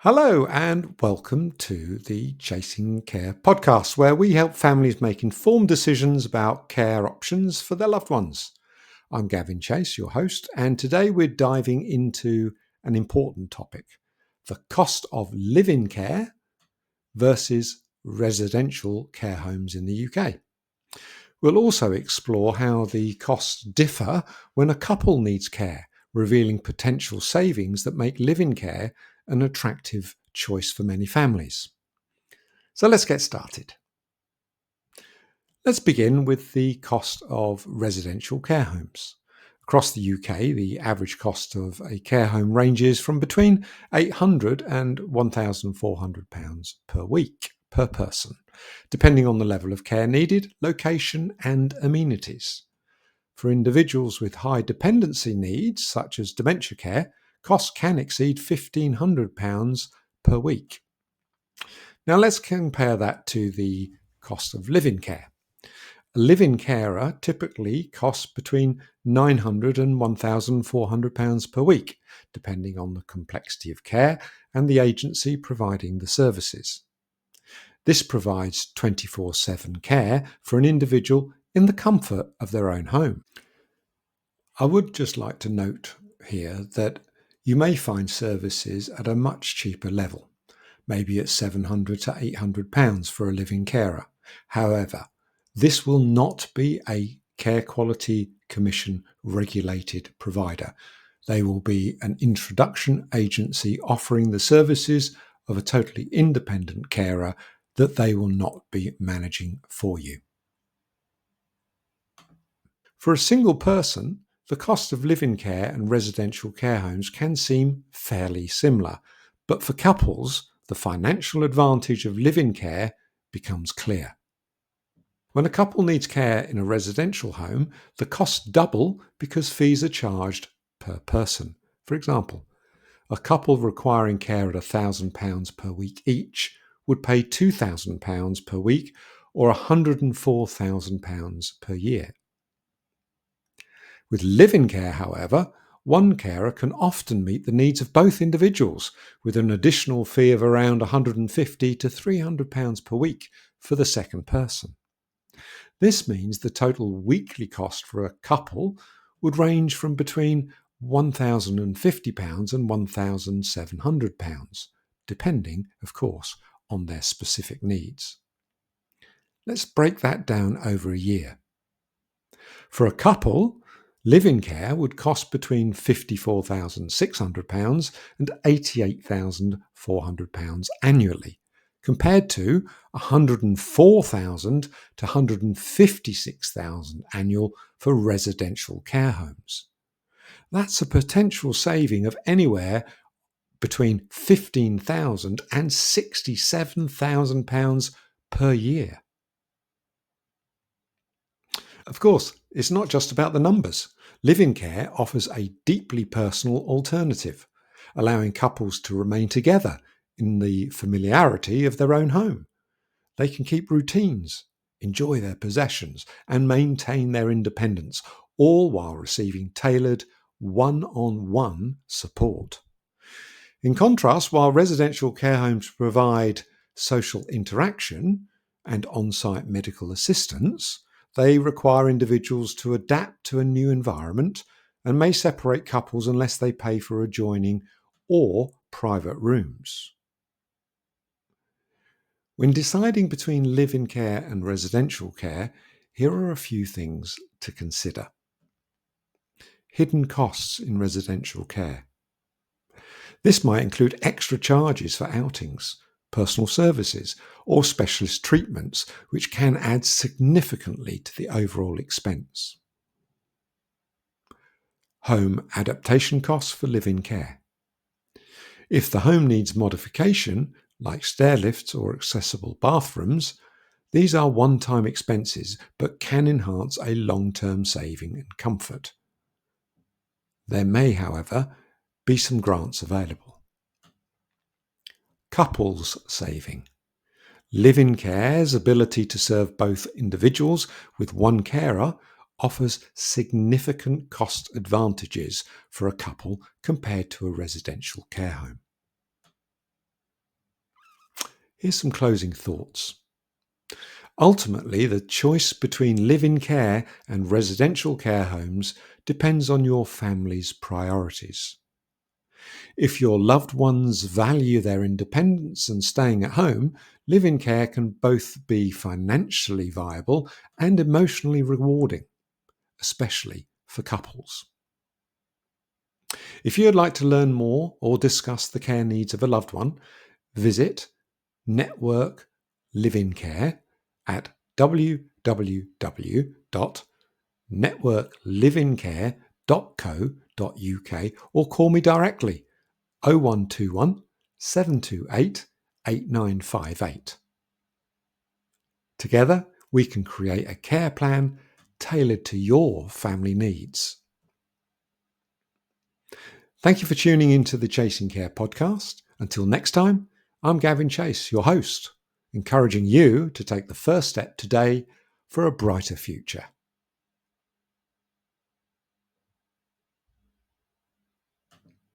Hello, and welcome to the Chasing Care podcast, where we help families make informed decisions about care options for their loved ones. I'm Gavin Chase, your host, and today we're diving into an important topic: the cost of live-in care versus residential care homes in the UK. We'll also explore how the costs differ when a couple needs care, revealing potential savings that make live-in care an attractive choice for many families. So let's get started. Let's begin with the cost of residential care homes. Across the UK, the average cost of a care home ranges from between £800 and £1,400 per week per person, depending on the level of care needed, location, and amenities. For individuals with high dependency needs, such as dementia care, costs can exceed £1,500 per week. Now let's compare that to the cost of live-in care. A live-in carer typically costs between £900 and £1,400 per week, depending on the complexity of care and the agency providing the services. This provides 24/7 care for an individual in the comfort of their own home. I would just like to note here that you may find services at a much cheaper level, maybe at £700 to £800 for a living carer. However, this will not be a Care Quality Commission regulated provider. They will be an introduction agency offering the services of a totally independent carer that they will not be managing for you. For a single person, the cost of live-in care and residential care homes can seem fairly similar, but for couples, the financial advantage of live-in care becomes clear. When a couple needs care in a residential home, the costs double because fees are charged per person. For example, a couple requiring care at £1,000 per week each would pay £2,000 per week or £104,000 per year. With live-in care, however, one carer can often meet the needs of both individuals, with an additional fee of around £150 to £300 per week for the second person. This means the total weekly cost for a couple would range from between £1,050 and £1,700, depending, of course, on their specific needs. Let's break that down over a year. For a couple, live-in care would cost between £54,600 and £88,400 annually, compared to £104,000 to £156,000 annual for residential care homes. That's a potential saving of anywhere between £15,000 and £67,000 per year. Of course, it's not just about the numbers. Live-in care offers a deeply personal alternative, allowing couples to remain together in the familiarity of their own home. They can keep routines, enjoy their possessions, and maintain their independence, all while receiving tailored, one-on-one support. In contrast, while residential care homes provide social interaction and on-site medical assistance, they require individuals to adapt to a new environment and may separate couples unless they pay for adjoining or private rooms. When deciding between live-in care and residential care, here are a few things to consider. Hidden costs in residential care. This might include extra charges for outings, personal services, or specialist treatments, which can add significantly to the overall expense. Home adaptation costs for live-in care. If the home needs modification, like stair lifts or accessible bathrooms, these are one-time expenses but can enhance a long-term saving and comfort. There may, however, be some grants available. Couples saving. Live-in care's ability to serve both individuals with one carer offers significant cost advantages for a couple compared to a residential care home. Here's some closing thoughts. Ultimately, the choice between live-in care and residential care homes depends on your family's priorities. If your loved ones value their independence and staying at home, live-in care can both be financially viable and emotionally rewarding, especially for couples. If you'd like to learn more or discuss the care needs of a loved one, visit Network Live-in Care at www.networklivincare.co.uk or call me directly 0121 728 8958. Together, we can create a care plan tailored to your family needs. Thank you for tuning into the Chasing Care podcast. Until next time, I'm Gavin Chase, your host, encouraging you to take the first step today for a brighter future.